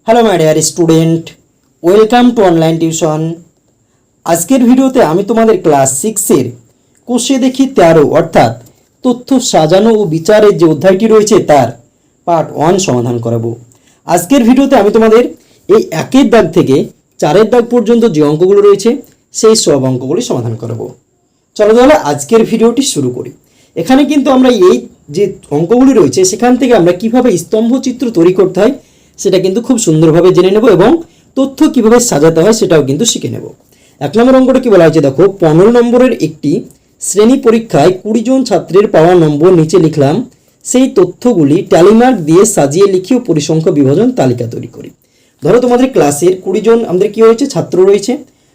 Hello my dear student, welcome to online tuition. আজকের ভিডিওতে আমি তোমাদের ক্লাস 6-এর কোষে দেখি 13 অর্থাৎ তথ্য সাজানো ও বিচারের যে অধ্যায়টি রয়েছে তার পার্ট 1 সমাধান করাবো। আজকের ভিডিওতে আমি তোমাদের এই 1-এর দাগ থেকে 4-এর দাগ পর্যন্ত যে অঙ্কগুলো রয়েছে সেই সব অঙ্কগুলি সমাধান করাবো। চলো তাহলে আজকের ভিডিওটি শুরু করি। এখানে কিন্তু আমরা এই যে অঙ্কগুলি রয়েছে সেখান থেকে আমরা কিভাবে স্তম্ভচিত্র তৈরি করতে হয় সেটা কিন্তু খুব সুন্দরভাবে জেনে নেব এবং তথ্য কিভাবে সাজাতে হয় সেটাও কিন্তু শিখে নেব। 1 নম্বর অঙ্কটা কি বলা হয়েছে দেখো, 15 নম্বরের একটি শ্রেণী পরীক্ষায় 20 জন ছাত্রের পাওয়া নম্বর নিচে লিখলাম, সেই তথ্যগুলি ট্যালিমার্ক দিয়ে সাজিয়ে লিখি ও পরিসংখ্যা বিভাজন তালিকা তৈরি করি। ধরো তোমাদের ক্লাসের 20 জন আমাদের কি হয়েছে ছাত্র রয়েছে,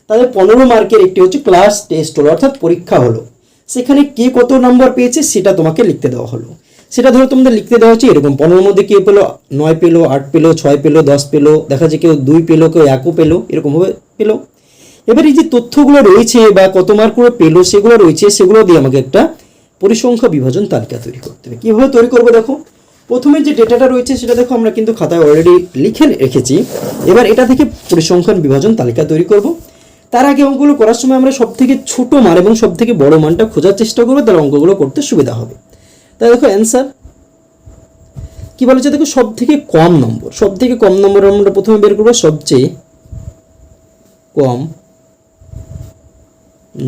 তাদের 15 মার্কের একটি হচ্ছে ক্লাস টেস্ট হলো অর্থাৎ পরীক্ষা হলো, সেখানে কে কত নম্বর পেয়েছে সেটা তোমাকে লিখতে দেওয়া হলো। সেটা ধরো তোমাদের লিখতে দেওয়া হচ্ছে এরকম, 15 মধ্যে কে পেলো 9 পেলো, 8 পেলো, 6 পেলো, 10 পেলো, দেখা যায় কেউ 2 পেলো, কেউ 1ও পেলো, এরকমভাবে পেলো। এবার এই যে তথ্যগুলো রয়েছে বা কত মার্ক করে পেলো সেগুলো রয়েছে, সেগুলো দিয়ে আমাকে একটা পরিসংখ্যা বিভাজন তালিকা তৈরি করতে হবে। কীভাবে তৈরি করবো দেখো, প্রথমে যে ডেটাটা রয়েছে সেটা দেখো আমরা কিন্তু খাতায় অলরেডি লিখে রেখেছি। এবার এটা থেকে পরিসংখ্যান বিভাজন তালিকা তৈরি করব। তার আগে অঙ্কগুলো করার সময় আমরা সব থেকে ছোটো মান এবং সব থেকে বড়ো মানটা খোঁজার চেষ্টা করবো, তাহলে অঙ্কগুলো করতে সুবিধা হবে। তাই দেখো অ্যান্সার কি বলেছে দেখো, সব থেকে কম নম্বর, সব থেকে কম নম্বর আমরা প্রথমে বের করবো, সবচেয়ে কম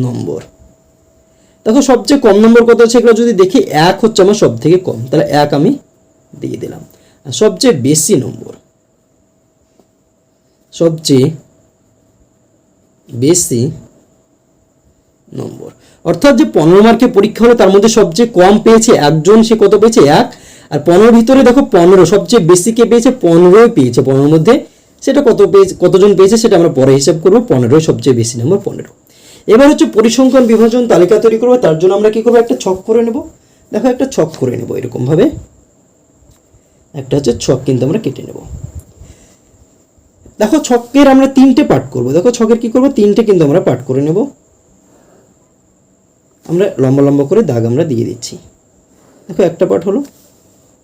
নম্বর। দেখো সবচেয়ে কম নম্বর কত আছে এগুলো যদি দেখি 1 হচ্ছে আমার সব থেকে কম, তাহলে 1 আমি দিয়ে দিলাম। আর সবচেয়ে বেশি নম্বর, সবচেয়ে বেশি নম্বর অর্থাৎ যে 15 মার্কের পরীক্ষা হলো তার মধ্যে সবচেয়ে কম পেয়েছে একজন, সে কত পেয়েছে 1। আর 15 ভিতরে দেখো 15 সবচেয়ে বেশি কে পেয়েছে 15 পেয়েছে, 15 মধ্যে সেটা কত পেয়েছে, কতজন পেয়েছে সেটা আমরা পরে হিসাব করবো। 15 সবচেয়ে বেশি নম্বর 15। এবার হচ্ছে পরিসংখ্যান বিভাজন তালিকা তৈরি করবো। তার জন্য আমরা কি করবো, একটা ছক করে নেব। দেখো একটা ছক করে নেব এরকম ভাবে, একটা হচ্ছে ছক কিন্তু আমরা কেটে নেব। দেখো ছকের আমরা 3টে পার্ট করব। দেখো ছকের কি করব, 3টে কিন্তু আমরা পার্ট করে নেব। আমরা লম্বা লম্বা করে দাগ আমরা দিয়ে দিচ্ছি। দেখো একটা পার্ট হলো,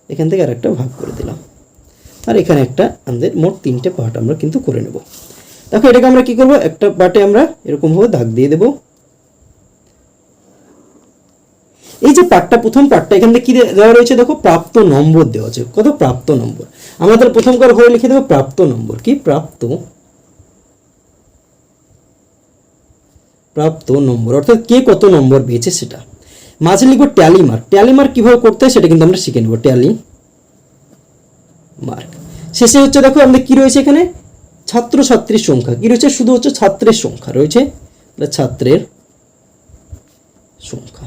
এখান থেকে আর একটা ভাগ করে দিলাম, আর এখানে একটা আমাদের মোট 3টে পার্ট আমরা কিন্তু করে নেব। দেখো এটাকে আমরা কি করব, একটা পার্টে আমরা এরকমভাবে দাগ দিয়ে দেব। এই যে পার্টটা, প্রথম পার্টটা এখান থেকে কি দেওয়া রয়েছে দেখো, প্রাপ্ত নম্বর দেওয়া আছে। কত, প্রাপ্ত নম্বর। আমরা তাহলে প্রথম করে ঘরে লিখে দেবো প্রাপ্ত নম্বর, কি প্রাপ্ত নম্বর অর্থাৎ কে কত নম্বর পেয়েছে সেটা। মাঝে লিখবো ট্যালি মার্ক। ট্যালি মার্ক কিভাবে করতে হয় সেটা কিন্তু আমরা শিখে নেব। ট্যালি মার্ক শেষে হচ্ছে দেখো আমাদের কি রয়েছে এখানে, ছাত্র ছাত্রীর সংখ্যা কি রয়েছে, শুধু হচ্ছে ছাত্রের সংখ্যা রয়েছে, ছাত্রের সংখ্যা।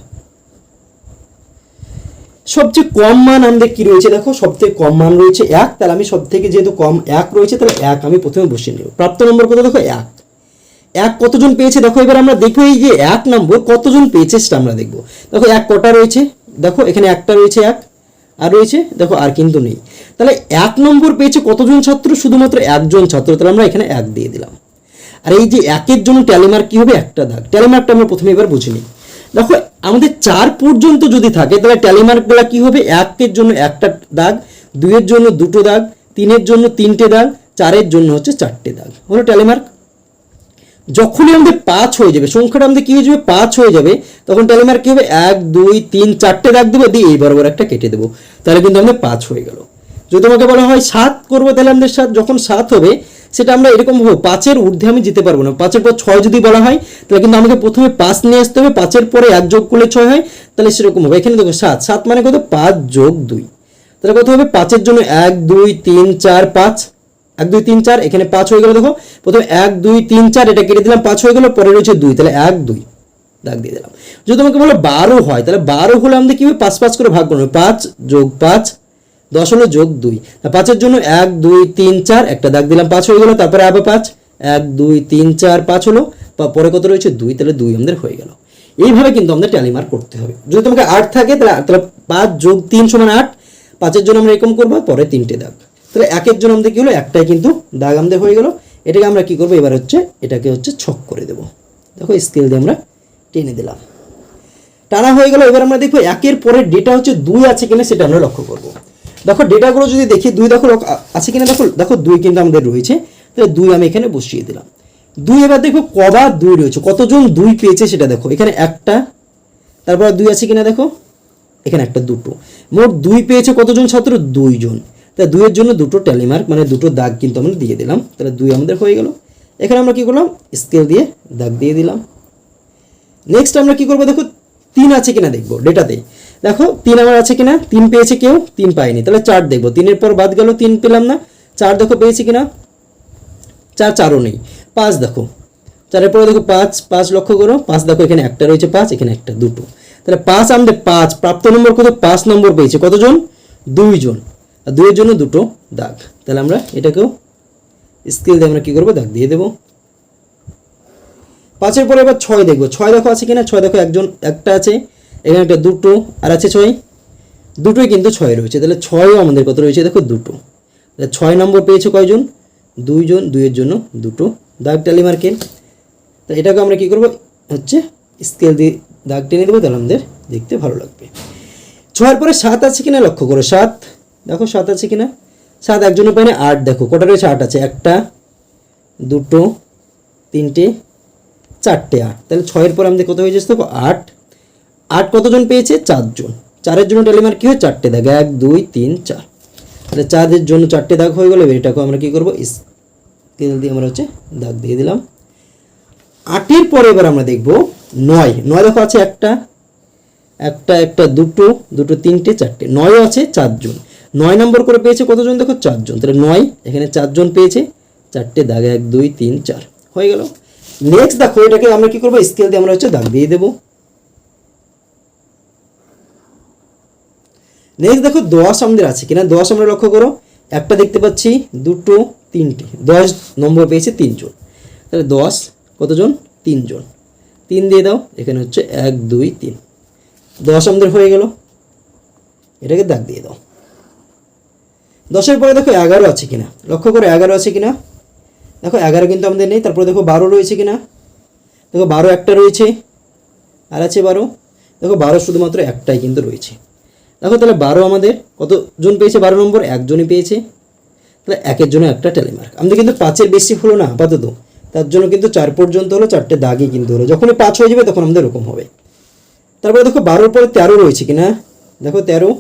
সবচেয়ে কম মান আমাদের কি রয়েছে দেখো, সবথেকে কম মান রয়েছে 1, তাহলে আমি সব থেকে যেহেতু কম 1 রয়েছে তাহলে 1 আমি প্রথমে বসিয়ে নেব। প্রাপ্ত নম্বর কত দেখো 1 কতজন পেয়েছে দেখো, এবার আমরা দেখবো এই যে 1 নম্বর কতজন পেয়েছে সেটা আমরা দেখবো। দেখো 1 কটা রয়েছে, দেখো এখানে একটা রয়েছে 1, আর রয়েছে দেখো আর কিন্তু নেই। তাহলে 1 নম্বর পেয়েছে কতজন ছাত্র, শুধুমাত্র একজন ছাত্র, তাহলে আমরা এখানে 1 দিয়ে দিলাম। আর এই যে 1-এর জন্য ট্যালিমার্ক কি হবে, একটা দাগ। ট্যালিমার্কটা আমরা প্রথমে এবার বুঝে নিই। দেখো আমাদের 4 পর্যন্ত যদি থাকে তাহলে ট্যালিমার্কগুলো কি হবে, 1-এর জন্য একটা দাগ, 2-এর জন্য 2টো দাগ, 3-এর জন্য 3টে দাগ, 4-এর জন্য হচ্ছে 4টে দাগ, হলো ট্যালিমার্ক। যখনই আমাদের 5 হয়ে যাবে, সংখ্যাটা আমাদের কি হয়ে যাবে 5 হয়ে যাবে, তখন ট্যালিমার্ক কি হবে 1 2 3 4টে দাগ দেবো, দিয়ে এই বরাবর একটা কেটে দেবো, তাহলে কিন্তু আমাদের 5 হয়ে গেল। যদি তোমাকে বলা হয় 7 করবো, তাহলে আমাদের যখন 7 হবে সেটা আমরা এরকম হবে, 5-এর ঊর্ধ্বে আমি যেতে পারবো না। 5-এর পর 6 যদি বলা হয় তাহলে কিন্তু আমাকে প্রথমে 5 নিয়ে আসতে হবে, 5-এর পরে 1 যোগ করলে 6 হয়, তাহলে সেরকম হবে। এখানে দেখো 7 মানে কত, 5 যোগ 2, তাহলে কত হবে, 5-এর জন্য 1 2 3 4 5, 1 2 3 4, এখানে 5 হয়ে গেল। দেখো প্রথমে 1 2 3 4 এটা কেটে দিলাম, 5 হয়ে গেল, পরে রয়েছে 2, তাহলে 1 2 দাগ দিয়ে দিলাম। যদি তোমাকে বলো 12 হয়, তাহলে 12 হলে আমাদের কি হবে 5 5 করে ভাগ করবে, 5 যোগ 5 10 হলো, যোগ 2, 5-এর জন্য 1 2 3 4 একটা দাগ দিলাম, 5 হয়ে গেল, তারপরে আবার 5 1 2 3 4 5 হলো, পরে কত রয়েছে 2, তাহলে 2 আমাদের হয়ে গেল। এইভাবে কিন্তু আমাদের ট্যালি মার্ক করতে হবে। যদি তোমাকে 8 থাকে তাহলে 5 যোগ 3 সমান 8, 5-এর জন্য আমরা এরকম করবো, পরে 3টে দাগ, তাহলে 1-এর জন্য আমাদের কি হলো, একটাই কিন্তু দাগ আমাদের হয়ে গেল। এটাকে আমরা কি করবো, এবার হচ্ছে এটাকে হচ্ছে ছক করে দেবো। দেখো স্কেল দিয়ে আমরা টেনে দিলাম, টানা হয়ে গেল। এবার আমরা দেখবো 1-এর পরের ডেটা হচ্ছে 2 আছে কিনা সেটা আমরা লক্ষ্য করবো। দেখো ডেটাগুলো যদি দেখি 2 দেখো আছে কিনা, দেখো দেখো 2 কিন্তু আমাদের রয়েছে, তাহলে 2 আমি এখানে বসিয়ে দিলাম। 2 এবার দেখো কবার 2 রয়েছে, কতজন 2 পেয়েছে সেটা দেখো, এখানে একটা, তারপর 2 আছে কিনা দেখো, এখানে একটা, দুটো, মোট 2 পেয়েছে কতজন ছাত্র, 2 জন। তাহলে 2 এর জন্য দুটো ট্যালি মার্ক মানে দুটো দাগ কিন্তু আমরা দিয়ে দিলাম, তাহলে 2 আমাদের হয়ে গেল। এখানে আমরা কি করলাম, স্কেল দিয়ে দাগ দিয়ে দিলাম। নেক্সট আমরা কি করবো, দেখো 3 আছে কিনা দেখবো ডেটাতে, দেখো 3 আমার আছে কিনা, 3 পেয়েছে কেউ, 3 পাইনি, তাহলে 4 দেখবো, 3 পর বাদ গেল, 3 পেলাম না, 4 দেখো পেয়েছে কিনা, 4ও নেই। 5 দেখো, 4 পরে দেখো 5 লক্ষ্য করো, 5 দেখো এখানে একটা রয়েছে, 5 এখানে একটা, দুটো, তাহলে 5 আমাদের 5 প্রাপ্ত নম্বর কত, 5 নম্বর পেয়েছে কতজন, 2 জন, আর 2 এর জন্য দুটো দাগ। তাহলে আমরা এটাকেও স্কেল দিয়ে আমরা কি করবো, দাগ দিয়ে দেবো। 5 পরে এবার 6 দেখবো, 6 দেখো আছে কিনা, 6 দেখো একটা আছে, এখানে একটা, দুটো, আর আছে 6, দুটোই কিন্তু 6 রয়েছে, তাহলে 6ও আমাদের কত রয়েছে দেখো, দুটো, তাহলে 6 নম্বর পেয়েছে কয়জন, 2 জন, 2 এর জন্য দুটো দাগ ট্যালি মার্কের। তো এটাকে আমরা কি করবো, হচ্ছে স্কেল দিয়ে দাগ টেনে দেবো, তাহলে আমাদের দেখতে ভালো লাগবে। 6 পরে 7 আছে কিনা লক্ষ্য করো, 7 দেখো 7 আছে কিনা, 7 একজনের পাইনি, 8 দেখো কটা রয়েছে, 8 আছে, একটা, দুটো, তিনটে, 4টে, 8, তাহলে 6 পরে আমাদের কত হয়ে যাচ্ছে দেখো, 8 কতজন পেয়েছে, 4 জন, 4 জন্য ট্যালিমার্ক কি হয়, 4টে দাগ, 1 2 3 4, তাহলে 4 জন্য 4টে দাগ হয়ে গেলো। এটাকে আমরা কি করবো, স্কেল দিয়ে আমরা হচ্ছে দাগ দিয়ে দিলাম। 8 পরে এবার আমরা দেখবো 9 দেখো আছে একটা, দুটো, তিনটে, 4টে, 9ও আছে 4 জন, 9 নম্বর করে পেয়েছে কতজন দেখো, 4 জন, তাহলে 9 এখানে 4 জন পেয়েছে, 4টে দাগ, 1 2 3 4 হয়ে গেল। নেক্সট দেখো এটাকে আমরা কি করবো, স্কেল দিয়ে আমরা হচ্ছে দাগ দিয়ে দেবো। নেক্সট দেখো 10 আমাদের আছে কিনা, 10 আমরা লক্ষ্য করো, একটা দেখতে পাচ্ছি, দুটো, তিনটে, 10 নম্বর পেয়েছে 3 জন, তাহলে 10 কতজন, 3 জন, 3 দিয়ে দাও, এখানে হচ্ছে 1 2 3, 10 আমাদের হয়ে গেল। এটাকে দাগ দিয়ে দাও। 10 পরে দেখো 11 আছে কিনা, লক্ষ্য করো 11 আছে কিনা, দেখো 11 কিন্তু আমাদের নেই। তারপরে দেখো 12 রয়েছে কিনা, দেখো 12 একটা রয়েছে, আর আছে 12, দেখো 12 শুধুমাত্র একটাই কিন্তু রয়েছে। দেখো তাহলে 12 আমাদের কতজন পেয়েছে, 12 নম্বর একজনই পেয়েছে, তাহলে 1 জন্য একটা ট্যালি মার্ক। আমাদের কিন্তু 5-এর বেশি হলো না আপাতত, তার জন্য কিন্তু 4 পর্যন্ত হলো, 4টে দাগই কিন্তু হলো, যখনই 5 হয়ে যাবে তখন আমাদের এরকম হবে। তারপরে দেখো 12 পরে 13 রয়েছে কিনা, দেখো 13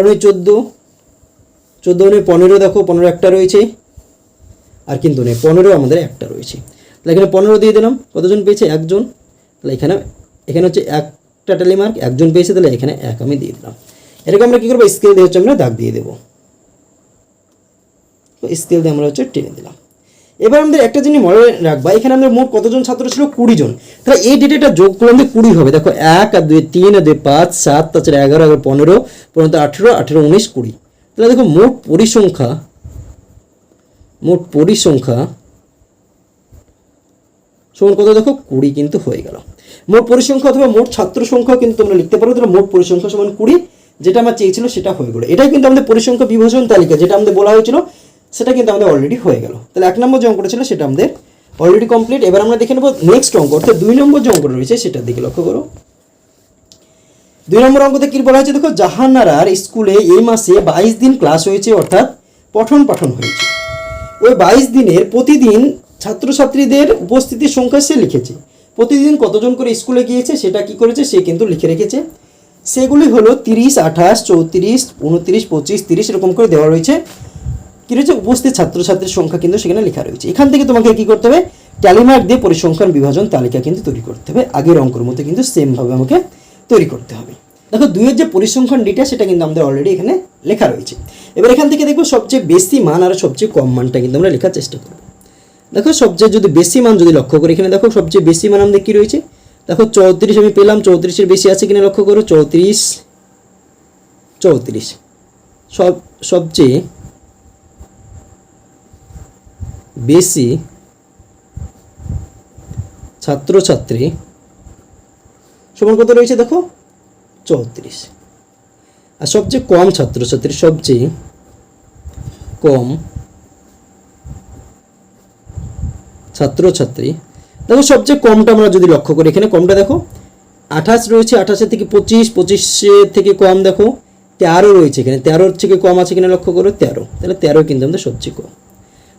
নয় 14 নয় 15, দেখো 15 একটা রয়েছে, আর কিন্তু নেই 15 আমাদের একটা রয়েছে, তাহলে এখানে 15 দিয়ে দিলাম, কতজন পেয়েছে, 1 জন, তাহলে এখানে হচ্ছে একটা ট্যালি মার্ক, 1 জন পেয়েছে, তাহলে এখানে 1 আমি দিয়ে দিলাম। এটাকে আমরা কি করবো, স্কেল দিয়ে হচ্ছে আমরা দাগ দিয়ে দেবো, স্কেল দিয়ে আমরা হচ্ছে টেনে দিলাম। এবার আমাদের একটা জিনিস মনে রাখবা, এখানে আমাদের মোট কতজন ছাত্র ছিল, 20 জন, তাহলে এই ডেটাটা যোগ করলে আমাদের 20 হবে। দেখো 1 আর 2 3 আর 2 5 7, তাছাড়া 11 আর 15, 18 18 19 20, তাহলে দেখো মোট পরিসংখ্যা সমান কত, দেখো 20 কিন্তু হয়ে গেল। মোট পরিসংখ্যা অথবা মোট ছাত্র সংখ্যা কিন্তু তোমরা লিখতে পারো, তাহলে মোট পরিসংখ্যা সমান 20, যেটা আমার চেয়েছিল সেটা হয়ে গেলো। এটাই কিন্তু আমাদের পরিসংখ্যা বিভাজন তালিকা, যেটা আমাদের বলা হয়েছিল সেটা কিন্তু আমাদের অলরেডি হয়ে গেল। তাহলে 1 নম্বর যে অঙ্কটা ছিল সেটা আমাদের অলরেডি কমপ্লিট। এবার আমরা দেখে নেবো নেক্সট অঙ্ক, অর্থাৎ 2 নম্বর যে অঙ্কটা রয়েছে সেটার দিকে লক্ষ্য করো। 2 নম্বর অঙ্কতে কি বলা হয়েছে, দেখো জাহানারার স্কুলে এই মাসে 22 দিন ক্লাস হয়েছে, অর্থাৎ পঠন পাঠন হয়েছে। ওই 22 দিনের প্রতিদিন ছাত্রছাত্রীদের উপস্থিতির সংখ্যা সে লিখেছে। প্রতিদিন কতজন করে স্কুলে গিয়েছে সেটা কি করেছে, সে কিন্তু লিখে রেখেছে। সেগুলি হলো 30 28 34 29 25 30 এরকম করে দেওয়া রয়েছে। কি রয়েছে, উপস্থিত ছাত্রছাত্রীর সংখ্যা কিন্তু সেখানে লেখা রয়েছে। এখান থেকে তোমাকে কি করতে হবে, ট্যালি মার্ক দিয়ে পরিসংখ্যান বিভাজন তালিকা কিন্তু তৈরি করতে হবে। আগের অঙ্কের মতো কিন্তু সেমভাবে আমাকে তৈরি করতে হবে। দেখো 2 এর যে পরিসংখ্যান ডেটা সেটা কিন্তু আমাদের অলরেডি এখানে লেখা রয়েছে। এবার এখান থেকে দেখবো সবচেয়ে বেশি মান আর সবচেয়ে কম মানটা কিন্তু আমরা লেখার চেষ্টা করব। দেখো সবচেয়ে যদি বেশি মান যদি লক্ষ্য করি, এখানে দেখো সবচেয়ে বেশি মান আমাদের কি রয়েছে, দেখো 34 আমি পেলাম, 34-এর বেশি আছে কিনা লক্ষ্য করো, 34 সবচেয়ে বেশি ছাত্রছাত্রী সমান কত রয়েছে, দেখো 34, আর সবচেয়ে কম ছাত্রছাত্রী, সবচেয়ে কম ছাত্রছাত্রী, দেখো সবচেয়ে কমটা আমরা যদি লক্ষ্য করি, এখানে কমটা দেখো 28 রয়েছে, 28 থেকে 25, 25 থেকে কম দেখো 13 রয়েছে এখানে, 13 থেকে কম আছে কিনা লক্ষ্য করো, 13, তাহলে 13 কিন্তু আমাদের সবচেয়ে কম।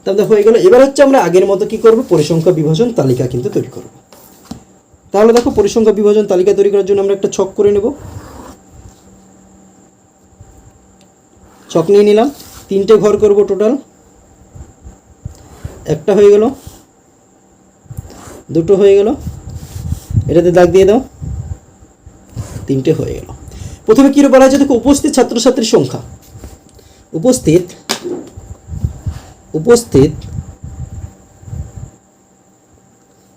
তাহলে হয়ে গেল। এবার হচ্ছে আমরা আগের মতো কি করব, পরিসংখ্যা বিভাজন তালিকা কিন্তু তৈরি করব। তাহলে দেখো পরিসংখ্যা বিভাজন তালিকা তৈরি করার জন্য আমরা একটা ছক করে নেব। ছক নিয়ে নিলাম, 3টে ঘর করব টোটাল, একটা হয়ে গেল, দুটো হয়ে গেল, এটাতে দাগ দিয়ে দাও, 3টে হয়ে গেল। প্রথমে কী বলা হয়েছে দেখো, উপস্থিত ছাত্রছাত্রীর সংখ্যা, উপস্থিত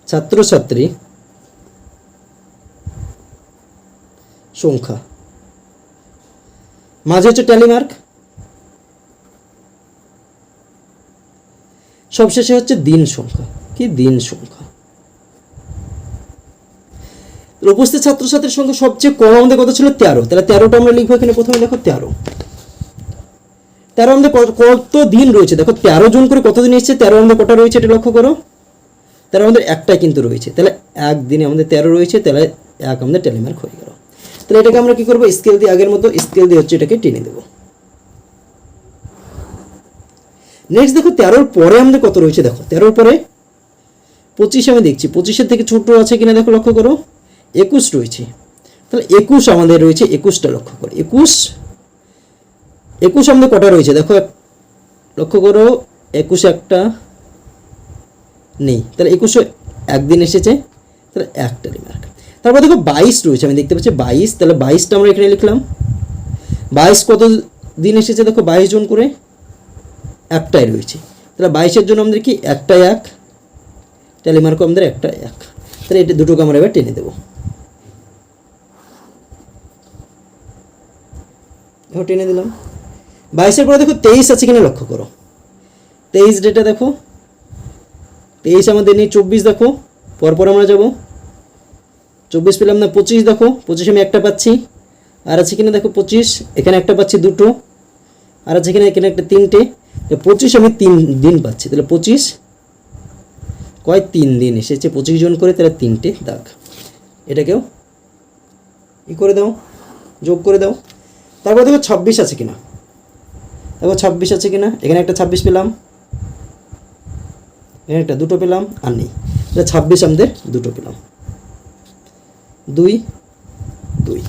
ছাত্রছাত্রী সংখ্যা, মাঝে হচ্ছে ট্যালি মার্ক, সবশেষে হচ্ছে দিন সংখ্যা, কি দিন সংখ্যা। উপস্থিত ছাত্রছাত্রীর সংখ্যা সবচেয়ে কম আমাদের কত ছিল, 13, তাহলে 13টা আমরা লিখবো এখানে। প্রথমে দেখো 13 আমাদের কত দিন রয়েছে, দেখো 13 জন করে কত দিন এসেছে, 13 আমাদের কটা রয়েছে এটা লক্ষ্য করো, 13 আমাদের একটাই কিন্তু রয়েছে, তাহলে একদিনে আমাদের 13 রয়েছে, তাহলে এক আমাদের ট্যালিমার্ক হয়ে গেল। তাহলে এটাকে আমরা কি করবো, স্কেল দিয়ে, আগের মতো স্কেল দিয়ে হচ্ছে এটাকে টেনে দেবো। নেক্সট দেখো 13 পরে আমাদের কত রয়েছে, দেখো 13 পরে 25 আমি দেখছি, 25-এর থেকে ছোট আছে কিনা দেখো লক্ষ্য করো, 21 রয়েছে, তাহলে 21 আমাদের রয়েছে, 21টা লক্ষ্য করো, 21 আমাদের কটা রয়েছে দেখো, লক্ষ্য করো 21 একটা নেই, তাহলে 21 একদিন এসেছে, তাহলে একটা রিমার্ক। তারপর দেখো 22 রয়েছে, আমি দেখতে পাচ্ছি 22, তাহলে 22টা আমরা এখানে লিখলাম। 22 কত দিন এসেছে দেখো, 22 জন করে একটাই রয়েছে, তাহলে 22-এর জন্য আমাদের কি একটা এক, ট্যালিমার্কও আমাদের একটা এক, তাহলে এটা দুটোকে আমরা এবার টেনে দেবো। দেখো টেনে দিলাম। 22-এর পরে দেখো 23 আছে কিনা লক্ষ্য করো, 23 ডেটা দেখো, 23 আমাদের নেই, 24 দেখো, পরপর আমরা যাব, 24 পেলাম না, 25 দেখো, 25 আমি একটা পাচ্ছি, আর আছে কিনা দেখো 25, এখানে একটা পাচ্ছি, দুটো, আর আছে কিনা এখানে একটা, 3টে, 25 আমি 3 দিন পাচ্ছি, তাহলে 25 কয় 3 দিন এসেছে, 25 জন করে, তাহলে 3টে দাগ, এটাকেও ই করে দাও, যোগ করে দাও। তারপর দেখো 26 আছে কিনা, দেখো 26 আছে কিনা, এখানে একটা 26 পেলাম, এখানে একটা, দুটো পেলাম, আর নেই, তাহলে 26 আমাদের দুটো পেলাম, 2 2,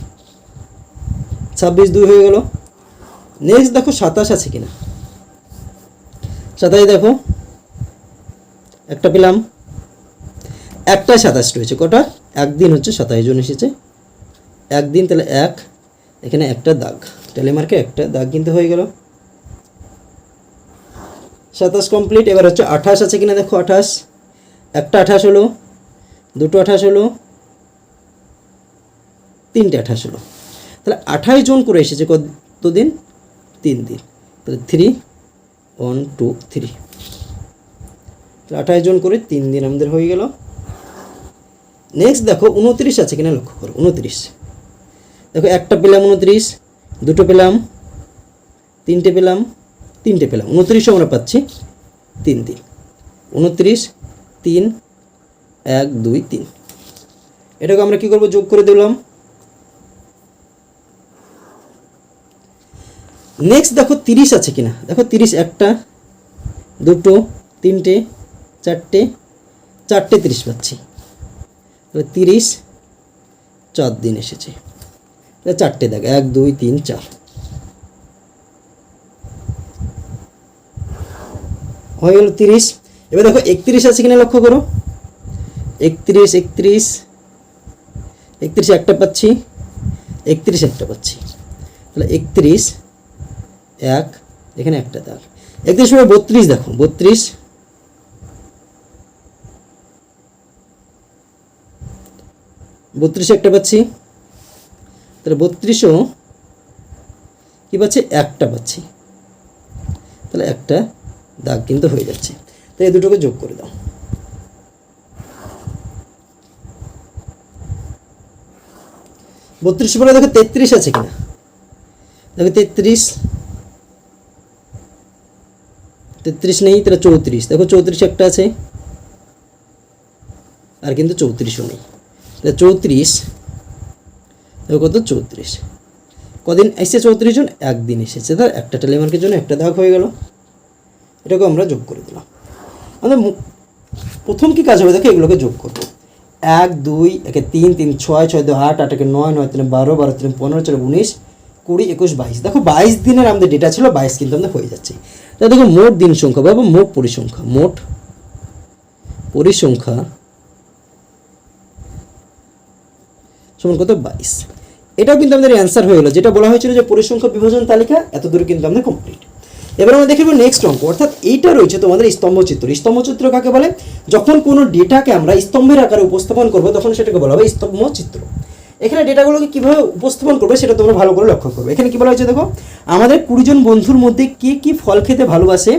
26 2 হয়ে গেল। নেক্সট দেখো 27 আছে কিনা, 27 দেখো একটা পেলাম, একটাই 27 রয়েছে, কটা একদিন হচ্ছে 27 জন এসেছে, একদিন, তাহলে এক, এখানে একটা দাগ, ট্যালিমার্কে একটা দাগ কিন্তু হয়ে গেল। 27 কমপ্লিট। এবার হচ্ছে 28 আছে কিনা দেখো, 28, একটা 28 হলো, দুটো 28 হলো, 3টে 28 হলো, তাহলে 28 জন করে এসেছে কত দিন, 3 দিন, তাহলে 3 1 2 3, তাহলে 28 জন করে 3 দিন আমাদের হয়ে গেল। নেক্সট দেখো 29 আছে কিনা লক্ষ্য করো, 29 দেখো একটা পেলাম, 29, দুটো পেলাম, 3টে পেলাম, 3টে পেলাম, 29 আমরা পাচ্ছি 3 দিন, 29 3 1 2 3, এটাকে আমরা কি করব, যোগ করে দিলাম। নেক্সট দেখো 30 আছে কিনা, দেখো 30 একটা, দুটো, 3টে, 4টে, 30 পাচ্ছি, তাহলে 30 4 দিন এসেছে, 4টে দেখ, 1 2 3 4 হয়ে গেল 30। এবার দেখো 31 আছে কিনা লক্ষ্য করো, 31 একটা পাচ্ছি, 31 একটা পাচ্ছি, তাহলে 31 1, এখানে একটা দাগ, 31 পরে 32 দেখো, 32 একটা পাচ্ছি, তাহলে 32ও কি পাচ্ছি, একটা পাচ্ছি, তাহলে একটা দাগ কিন্তু হয়ে যাচ্ছে, তাই এই দুটোকে যোগ করে দাও। বত্রিশ পরে দেখো 33 আছে কিনা, দেখো 33 নেই, তাহলে 34, দেখো 34 একটা আছে, আর কিন্তু 34ও নেই, তাহলে 34 দেখো কত, 34, কদিন এসেছে 34 জন, একদিন এসেছে, তার একটা টেলিমার্কের জন্য একটা দাগ হয়ে গেল। এটাকে আমরা যোগ করে দিলাম। আমাদের প্রথম কী কাজ হবে দেখো, এগুলোকে যোগ করবো। 1 2 একে 3 3 6 6 2 8 8 একে 9 9 3 12 12 3 15 4 19 20 21 22। দেখো 22 দিনের আমাদের ডেটা ছিল, 22 কিন্তু আমাদের হয়ে যাচ্ছে। তা দেখো মোট দিন সংখ্যা বা মোট পরিসংখ্যা, মোট পরিসংখ্যা সমান কত 22। এটাও কিন্তু আমাদের অ্যান্সার হয়ে গেলো, যেটা বলা হয়েছিল যে পরিসংখ্যা বিভাজন তালিকা এত দূরে কিন্তু আমাদের কমপ্লিট। এবার আমরা দেখব নেক্সট অঙ্ক, অর্থাৎ এইটা রয়েছে তোমাদের স্তম্ভচিত্র। স্তম্ভচিত্র কাকে বলে? যখন কোনো ডেটাকে আমরা স্তম্ভের আকারে উপস্থাপন করবো তখন সেটাকে বলা হবে স্তম্ভচিত্র। এখানে ডেটাগুলোকে কীভাবে উপস্থাপন করবে সেটা তোমরা ভালো করে লক্ষ্য করবে। এখানে কী বলা হয়েছে দেখো, আমাদের 20 জন বন্ধুর মধ্যে কে কী ফল খেতে ভালোবাসে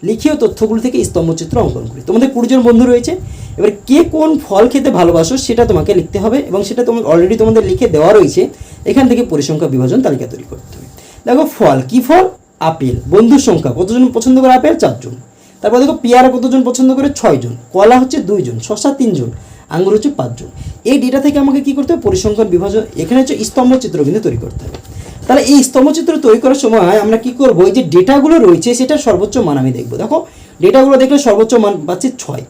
লিখিত তথ্যগুলো থেকে স্তম্ভচিত্র অঙ্কন করি। তোমাদের 20 জন বন্ধু রয়েছে, এবার কে কোন ফল খেতে ভালোবাসো সেটা তোমাকে লিখতে হবে, এবং সেটা তোমার অলরেডি তোমাদের লিখে দেওয়া রয়েছে। এখান থেকে পরিসংখ্যা বিভাজন তালিকা তৈরি করতে হবে। দেখো ফল, কী ফল? আপেল। বন্ধুর সংখ্যা, কতজন পছন্দ করে আপেল? 4 জন। তারপর দেখো পেয়ারা কতজন পছন্দ করে? 6 জন। কলা হচ্ছে 2 জন, শসা 3 জন, আঙ্গুর হচ্ছে 5 জন। এই ডেটা থেকে আমাকে কী করতে হবে? পরিসংখ্যান বিভাজন, এখানে হচ্ছে স্তম্ভচিত্র কিন্তু তৈরি করতে হবে। তাহলে এই স্তম্ভচিত্র তৈরি করার সময় আমরা কী করবো, এই যে ডেটাগুলো রয়েছে সেটার সর্বোচ্চ মান আমি দেখবো। দেখো ডেটাগুলো দেখলে সর্বোচ্চ মান পাচ্ছি 6।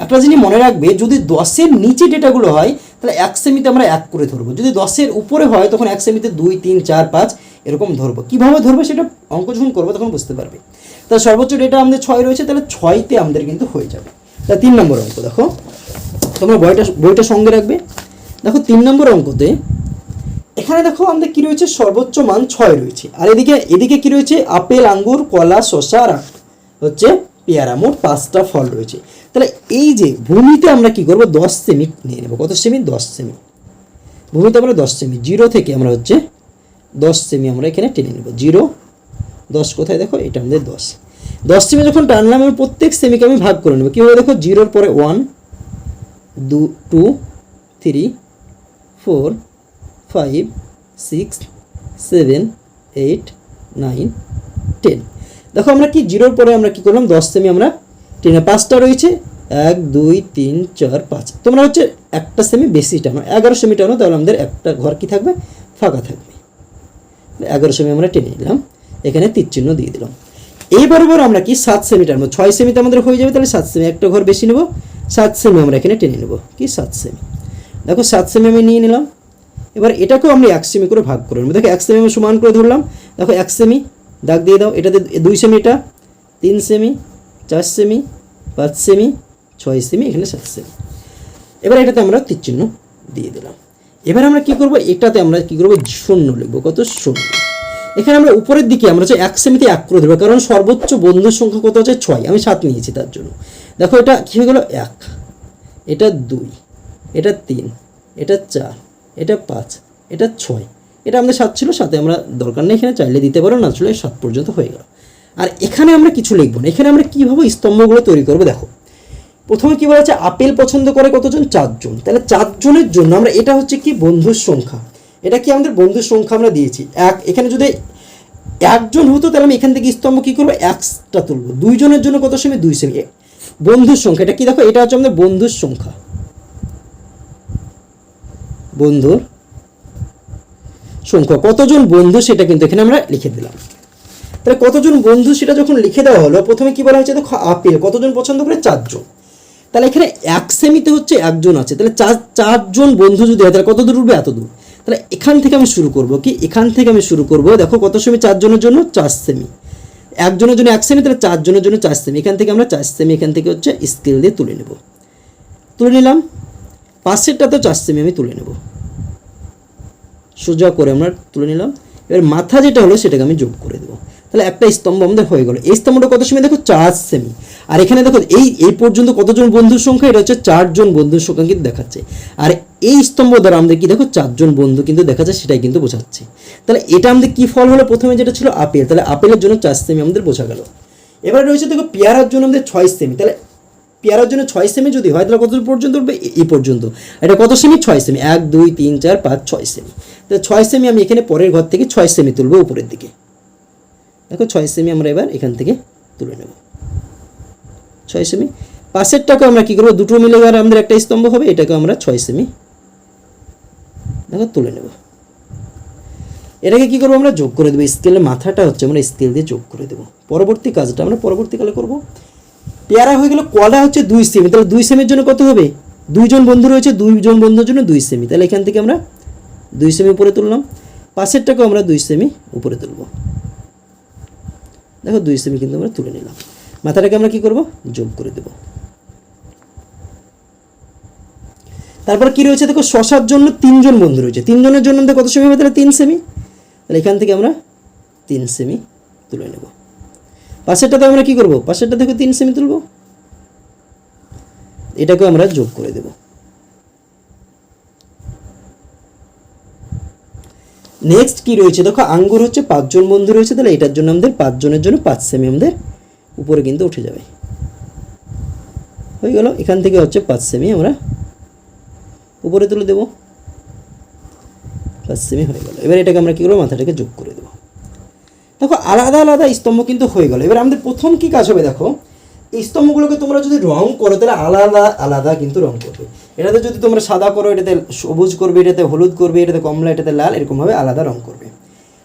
একটা জিনিস মনে রাখবে, যদি 10-এর নিচে ডেটাগুলো হয় তাহলে 1 সেমিতে আমরা 1 করে ধরবো, যদি 10-এর উপরে হয় তখন 1 সেমিতে 2 3 4 5 এরকম ধরবো। কীভাবে ধরবো সেটা অঙ্ক যখন করবো তখন বুঝতে পারবে। তাহলে সর্বোচ্চ ডেটা আমাদের 6 রয়েছে, তাহলে 6তে আমাদের কিন্তু হয়ে যাবে। তাহলে 3 নম্বর অঙ্ক দেখো, তোমরা বইটা সঙ্গে রাখবে। দেখো 3 নম্বর অঙ্কতে এখানে দেখো আমাদের কী রয়েছে, সর্বোচ্চ মান 6 রয়েছে, আর এদিকে কী রয়েছে, আপেল, আঙ্গুর, কলা, শসা আর হচ্ছে পেয়ারা, মোট 5টা ফল রয়েছে। তাহলে এই যে ভূমিতে আমরা কী করবো, 10 সেমি নিয়ে নেবো। কত সেমি? 10 সেমি। ভূমিতে আমরা 10 সেমি, 0 থেকে আমরা হচ্ছে 10 সেমি আমরা এখানে টেনে নেব। 0 10 কোথায় দেখো, এটা আমাদের 10 সেমি যখন টানলাম, আমি প্রত্যেক সেমিকে আমি ভাগ করে নেবো। কীভাবে দেখো, 0-র পরে 1 2 3 4 5 6 7 8 9 10। দেখো আমরা কি 0-র পরে আমরা কী করলাম, 10 সেমি আমরা টেনে, 5টা রয়েছে, 1 2 3 4 5। তোমরা হচ্ছে একটা সেমি বেশি টানো, 11 সেমি টানো, তাহলে আমাদের একটা ঘর কি থাকবে, ফাঁকা থাকবে। 11 সেমি আমরা টেনে নিলাম, এখানে তীর চিহ্ন দিয়ে দিলাম। এইবার আমরা কি 7 সেমি টানবো, 6 সেমিতে আমাদের হয়ে যাবে, তাহলে 7 সেমি, একটা ঘর বেশি নেব, 7 সেমি আমরা এখানে টেনে নেব, কি 7 সেমি। দেখো 7 সেমি আমি নিয়ে নিলাম। এবার এটাকেও আমরা 1 সেমি করে ভাগ করে নেব। দেখো 1 সেমি আমি সমান করে ধরলাম। দেখো 1 সেমি দাগ দিয়ে দাও, এটাতে 2 সেমি, এটা 3 সেমি, 4 সেমি, 5 সেমি, 6 সেমি, এখানে 7 সেমি। এবার এটাতে আমরা তীর চিহ্ন দিয়ে দিলাম। এবার আমরা কী করবো, এটাতে আমরা কী করবো, 0 লিখবো। কত? 0। এখানে আমরা উপরের দিকে আমরা হচ্ছে 1 সেমিতে 1 করে দেবো, কারণ সর্বোচ্চ বন্ধুর সংখ্যা কত হচ্ছে 6, আমি 7 নিয়েছি তার জন্য। দেখো এটা কী হয়ে গেল, 1, এটা 2, এটা 3, এটা 4, এটা 5, এটা 6, এটা আমাদের 7 ছিল, 7-এ আমরা দরকার নেই, এখানে চাইলে দিতে পারো, না চলে 7 পর্যন্ত হয়ে গেল। আর এখানে আমরা কিছু লিখবো না, এখানে আমরা কীভাবে স্তম্ভগুলো তৈরি করবো। দেখো প্রথমে কী বলা হচ্ছে, আপেল পছন্দ করে কতজন, 4 জন। তাহলে 4 জনের জন্য আমরা, এটা হচ্ছে কি বন্ধুর সংখ্যা, এটা কি আমাদের বন্ধুর সংখ্যা আমরা দিয়েছি 1। এখানে যদি 1 জন হতো তাহলে আমি এখান থেকে স্তম্ভ কী করবো, 1টা তুলবো। 2 জনের জন্য কত সেমি, 2 সেমি। বন্ধুর সংখ্যা, এটা কি দেখো, এটা হচ্ছে আমাদের বন্ধুর সংখ্যা, বন্ধুর সংখ্যা, কতজন বন্ধু সেটা কিন্তু এখানে আমরা লিখে দিলাম। তাহলে কতজন বন্ধু সেটা যখন লিখে দেওয়া হলো, প্রথমে কি বলা হয়েছে দেখো, আপেল কতজন পছন্দ করে, 4 জন। তাহলে এখানে 1 সেমিতে হচ্ছে 1 জন আছে, তাহলে 4 জন বন্ধু যদি হয় তাহলে কত দূর উঠবে, এত দূর। তাহলে এখান থেকে আমি শুরু করবো, কি এখান থেকে আমি শুরু করবো। দেখো কত সেমি, 4 জনের জন্য 4 সেমি, 1 জনের জন্য 1 সেমি, তাহলে 4 জনের জন্য 4 সেমি। এখান থেকে আমরা 4 সেমি এখান থেকে হচ্ছে স্কেল দিয়ে তুলে নেব, তুলে নিলাম। পাশেরটা তো 4 সেমি আমি তুলে নেব, সোজা করে আমরা তুলে নিলাম। এবার মাথা যেটা হলো সেটাকে আমি যোগ করে দেবো, তাহলে একটা স্তম্ভ আমাদের হয়ে গেল। এই স্তম্ভটা কত সেমি, দেখো 4 সেমি। আর এখানে দেখো এই পর্যন্ত কতজন বন্ধুর সংখ্যা, এটা হচ্ছে 4 জন বন্ধুর সংখ্যা কিন্তু দেখাচ্ছে। আর এই স্তম্ভ দ্বারা আমাদের কি দেখো, 4 জন বন্ধু কিন্তু দেখাচ্ছে, সেটাই কিন্তু বোঝাচ্ছে। তাহলে এটা আমাদের কি ফল হলো, প্রথমে যেটা ছিল আপেল, তাহলে আপেলের জন্য 4 সেমি আমাদের বোঝা গেল। এবার রয়েছে দেখো পেয়ারার জন্য আমাদের 6 সেমি, তাহলে পেয়ারার জন্য 6 সেমি যদি হয় তাহলে কত পর্যন্ত উঠবে, এই পর্যন্ত। এটা কত সেমি, 6 সেমি, 1 2 3 4 5 6 সেমি। তাহলে 6 সেমি আমি এখানে পরের ঘর থেকে 6 সেমি তুলবো উপরের দিকে। দেখো 6 সেমি আমরা এবার এখান থেকে তুলে নেব, 6 সেমি। পাশেরটাকে আমরা কী করবো, দুটো মিলে এবার আমাদের একটা স্তম্ভ হবে, এটাকে আমরা 6 সেমি দেখো তুলে নেব। এটাকে কী করবো আমরা যোগ করে দেবো, স্কেলের মাথাটা হচ্ছে আমরা স্কেল দিয়ে যোগ করে দেবো। পরবর্তী কাজটা আমরা পরবর্তীকালে করব। পেয়ারা হয়ে গেল, কলা হচ্ছে 2 সেমি, তাহলে 2 সেমির জন্য কত হবে, 2 জন বন্ধু রয়েছে, 2 জন বন্ধুর জন্য 2 সেমি, তাহলে এখান থেকে আমরা 2 সেমি উপরে তুললাম, পাশেরটাকেও আমরা 2 সেমি উপরে তুলব। দেখো 2 সেমি কিন্তু আমরা তুলে নিলাম, মাথাটাকে আমরা কী করব, যোগ করে দেব। তারপর কি রয়েছে দেখো, শশার জন্য 3 জন বন্ধু রয়েছে, 3 জনের জন্য আমাদের কত সেমি হবে, তাহলে 3 সেমি, তাহলে এখান থেকে আমরা 3 সেমি তুলে নেব। পাশেরটাতে আমরা কি করব, পাশেরটা থেকে 3 সেমি তুলব, এটাকেও আমরা যোগ করে দেব। নেক্সট কি রয়েছে দেখো, আঙ্গুর হচ্ছে 5 জন বন্ধু রয়েছে, তাহলে এটার জন্য আমাদের 5 জনের জন্য 5 সেমি আমাদের উপরে কিন্তু উঠে যাবে, হয়ে গেল। এখান থেকে হচ্ছে 5 সেমি আমরা উপরে তুলে দেব, 5 সেমি হয়ে গেল। এবার এটাকে আমরা কী করবো, মাথাটাকে যোগ করে দেবো। দেখো আলাদা আলাদা স্তম্ভ কিন্তু হয়ে গেল। এবার আমাদের প্রথম কি কাজ হবে, দেখো এই স্তম্ভগুলোকে তোমরা যদি রং করো তাহলে আলাদা আলাদা কিন্তু রং করবে। এটাতে যদি তোমরা সাদা করো, এটাতে সবুজ করবে, এটাতে হলুদ করবে, এটাতে কমলা, এটাতে লাল, এরকমভাবে আলাদা রং করবে।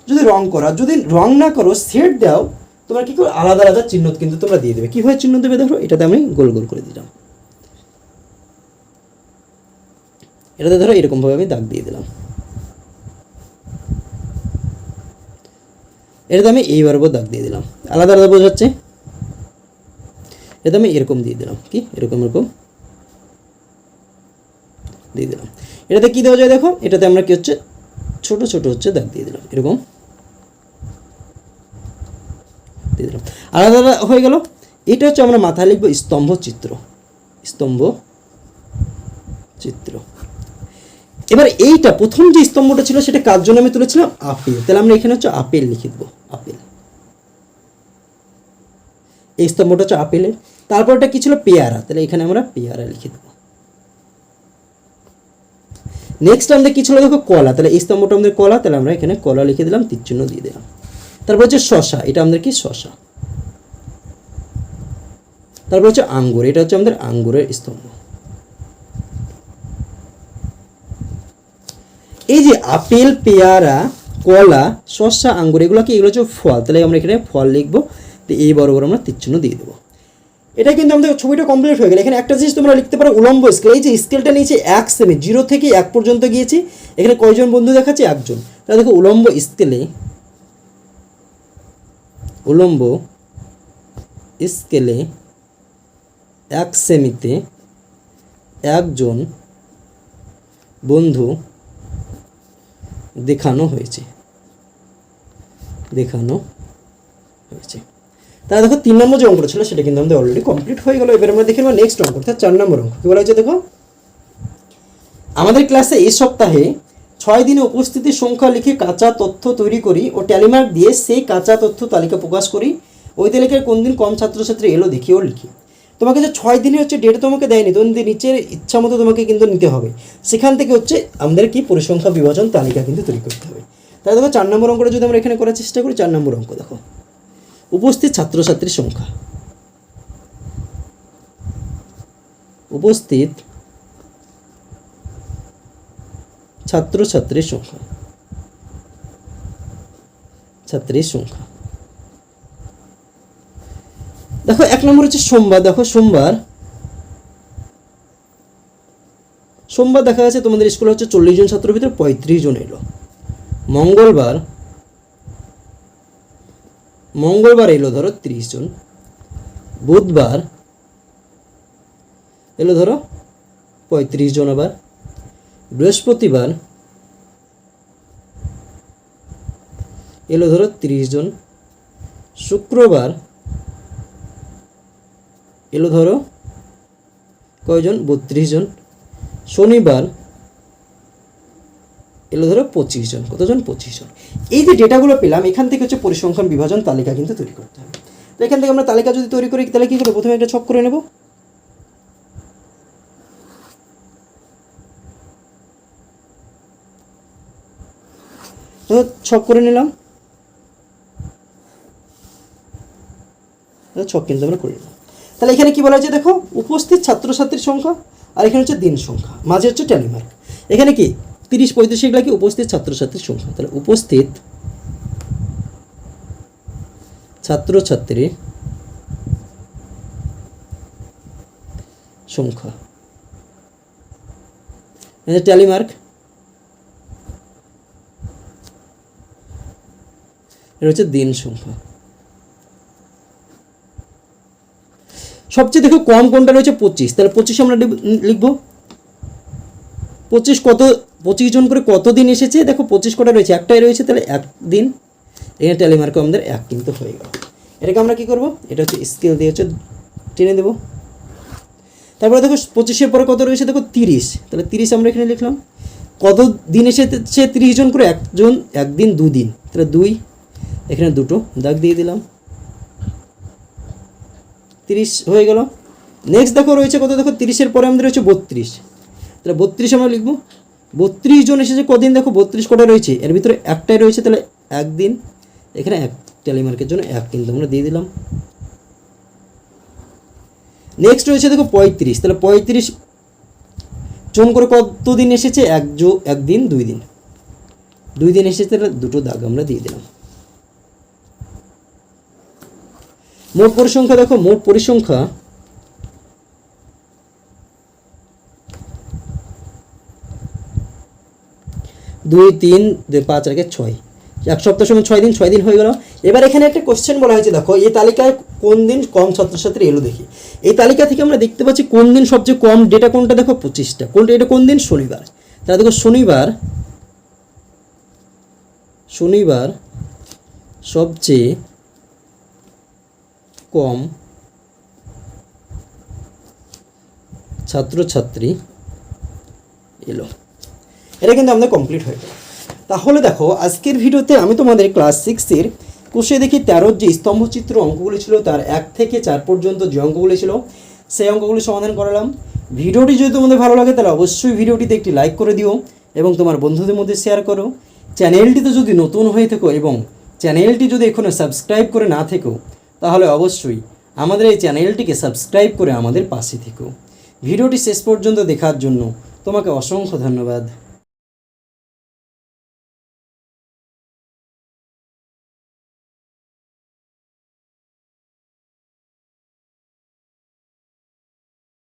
যদি রং করো, যদি রং না করো, সেট দাও, তোমরা কী করো, আলাদা আলাদা চিহ্ন কিন্তু তোমরা দিয়ে দেবে। কীভাবে চিহ্ন দেবে দেখো, এটাতে আমি গোল গোল করে দিলাম, এটাতে ধরো এরকমভাবে আমি দাগ দিয়ে দিলাম, এটাতে আমি এইবার দাগ দিয়ে দিলাম, আলাদা আলাদা বোঝাচ্ছে। এটাতে আমি এরকম দিয়ে দিলাম, কি এরকম এরকম দিয়ে দিলাম। এটাতে কি দেওয়া যায় দেখো, এটাতে আমরা কি হচ্ছে ছোট ছোট হচ্ছে দাগ দিয়ে দিলাম, এরকম দিয়ে দিলাম, আলাদা আলাদা হয়ে গেল। এটা হচ্ছে আমরা মাথায় লিখবো স্তম্ভ চিত্র, স্তম্ভ চিত্র। এবার এইটা প্রথম যে স্তম্ভটা ছিল সেটা কার জন্য আমি তুলেছিলাম, আপেল, তাহলে আমরা এখানে হচ্ছে আপেল লিখে দেবো, আপেল। এই স্তম্ভটা হচ্ছে আপেলের। তারপরটা কি ছিল, পেয়ারা, তাহলে এখানে আমরা পেয়ারা লিখে দেবো। নেক্সট আমাদের কি ছিল দেখো, কলা, তাহলে এই স্তম্ভটা আমাদের কলা, তাহলে আমরা এখানে কলা লিখে দিলাম, তীর চিহ্ন দিয়ে দিলাম। তারপর হচ্ছে শশা, এটা আমাদের কি শশা। তারপর হচ্ছে আঙ্গুর, এটা হচ্ছে আমাদের আঙ্গুরের স্তম্ভ। এই যে আপেল, পেয়ারা, কলা, শসা, আঙ্গুর, এগুলো কি, এগুলো হচ্ছে ফল, তাহলে আমরা এখানে ফল লিখবো, তো এই বরাবর আমরা তীর চিহ্ন দিয়ে দেবো। এটা কিন্তু আমাদের ছবিটা কমপ্লিট হয়ে গেল। এখানে একটা জিনিস তোমরা লিখতে পারো, উলম্ব স্কেল। এই যে স্কেলটা নিয়েছে 1 সেমি, 0 থেকে 1 পর্যন্ত গিয়েছি। এখানে কয়জন বন্ধু দেখাচ্ছে, 1 জন। তাহলে দেখো উলম্ব স্কেলে, উলম্ব স্কেলে 1 সেমিতে 1 জন বন্ধু দেখানো হয়েছে, দেখানো হয়েছে। তাহলে দেখো 3 নম্বর যে অঙ্কটা ছিল সেটা কিন্তু আমাদের অলরেডি কমপ্লিট হয়ে গেল। এবার আমরা দেখে নেব নেক্সট অঙ্ক, অর্থাৎ 4 নম্বর অঙ্ক। কী বলা হয়েছে দেখো, আমাদের ক্লাসে এই সপ্তাহে 6 দিনে উপস্থিতির সংখ্যা লিখে কাঁচা তথ্য তৈরি করি ও ট্যালিমার্ক দিয়ে সেই কাঁচা তথ্য তালিকা প্রকাশ করি। ওই তালিকায় কোন দিন কম ছাত্রছাত্রী এলো দেখি ও লিখি। তোমাকে যে 6 দিনে হচ্ছে ডেট তোমাকে দেয়নি, তোমাদের নিচের ইচ্ছা মতো তোমাকে কিন্তু নিতে হবে। সেখান থেকে হচ্ছে আমাদের কি পরিসংখ্যা বিভাজন তালিকা কিন্তু তৈরি করতে হবে। তাহলে দেখো 4 নম্বর অঙ্কটা যদি আমরা এখানে করার চেষ্টা করি, 4 নম্বর অঙ্ক দেখো, উপস্থিত ছাত্রছাত্রীর সংখ্যা, উপস্থিত ছাত্রছাত্রীর সংখ্যা, ছাত্রীর সংখ্যা। দেখো 1 নম্বর হচ্ছে সোমবার। দেখো সোমবার দেখা যাচ্ছে তোমাদের স্কুলে হচ্ছে 40 জন ছাত্রের ভিতরে 35 জন এলো। মঙ্গলবার এলো ধরো 30 জন। বুধবার এলো ধরো 35 জন। আবার বৃহস্পতিবার এলো ধরো 30 জন। শুক্রবার এলো ধরো কয়জন, 32 জন। শনিবার এলো ধরো 25 জন। কতজন, 25 জন। এই যে ডেটাগুলো পেলাম, এখান থেকে হচ্ছে পরিসংখ্যান বিভাজন তালিকা কিন্তু তৈরি করতে হবে। তো এখান থেকে আমরা তালিকা যদি তৈরি করি তাহলে কী করবো, প্রথমে একটা ছক করে নেব। তো ছক করে নিলাম, ছক কিন্তু আমরা করে নিলাম। তাহলে এখানে কি বলা হয়েছে দেখো, উপস্থিত ছাত্রছাত্রীর সংখ্যা, আর এখানে হচ্ছে দিন সংখ্যা, মাঝে হচ্ছে ট্যালিমার্ক। এখানে কি 30, 35 এগুলো কি উপস্থিত ছাত্রছাত্রীর সংখ্যা। তাহলে উপস্থিত ছাত্রছাত্রীর সংখ্যা, ট্যালি মার্ক। এটা হচ্ছে দিন সংখ্যা। সবচেয়ে দেখো কম কোনটা রয়েছে 25, তাহলে 25 আমরা লিখবো। 25 জন করে কত দিন এসেছে, দেখো 25 কটা রয়েছে, একটাই রয়েছে, তাহলে 1 দিন। এখানে ট্যালি মার্কে আমাদের 1 কিন্তু হয়ে গেল। এটাকে আমরা কি করব, এটা হচ্ছে স্কেল দিয়ে হচ্ছে টেনে দেবো। তারপরে দেখো 25-এর পরে কত রয়েছে, দেখো 30, তাহলে 30 আমরা এখানে লিখলাম। কত দিন এসেছে 30 জন করে, একজন 1 দিন 2 দিন, তাহলে 2, এখানে 2টো দাগ দিয়ে দিলাম, 30 হয়ে গেল। নেক্সট দেখো রয়েছে কত, দেখো 30-এর পরে আমাদের রয়েছে 32, তাহলে 32 আমরা লিখবো। 32 জন এসেছে কদিন, দেখো 32 কটা রয়েছে, এর ভিতরে একটাই রয়েছে, তাহলে 1 দিন। এখানে 1 ট্যালি মার্কের জন্য 1 কিন্তু আমরা দিয়ে দিলাম। নেক্সট রয়েছে দেখো 35, তাহলে 35 জন করে কত দিন এসেছে, 1 দিন 2 দিন, 2 দিন এসেছে, তাহলে 2টো দাগ আমরা দিয়ে দিলাম। মোট পরিসংখ্যা, দেখো মোট পরিসংখ্যা 2, 3, 5 আর 6, 1 সপ্তাহ সময় 6 দিন, 6 দিন হয়ে গেল। এবার এখানে একটা কোশ্চেন বলা হয়েছে, দেখো এই তালিকায় কোন দিন কম ছাত্রছাত্রী এলো দেখি। এই তালিকা থেকে আমরা দেখতে পাচ্ছি কোন দিন সবচেয়ে কম ডেটা কোনটা, দেখো 25টা। কোনটা, এটা কোন দিন, শনিবার। তাহলে দেখো শনিবার সবচেয়ে কম ছাত্রছাত্রী এলো। এটা কিন্তু আমাদের কমপ্লিট হয়ে গেল। তাহলে দেখো আজকের ভিডিওতে আমি তোমাদের ক্লাস 6-এর কোষে দেখি 13 যে স্তম্ভচিত্র অঙ্কগুলি ছিল, তার 1 থেকে 4 পর্যন্ত যে অঙ্কগুলি ছিল সেই অঙ্কগুলি সমাধান করালাম। ভিডিওটি যদি তোমাদের ভালো লাগে তাহলে অবশ্যই ভিডিওটিতে একটি লাইক করে দিও এবং তোমার বন্ধুদের মধ্যে শেয়ার করো। চ্যানেলটিতে যদি নতুন হয়ে থাকো এবং চ্যানেলটি যদি এখনও সাবস্ক্রাইব করে না থেকো তাহলে অবশ্যই আমাদের এই চ্যানেলটিকে সাবস্ক্রাইব করে আমাদের পাশে থেকো। ভিডিওটি শেষ পর্যন্ত দেখার জন্য তোমাকে অসংখ্য ধন্যবাদ।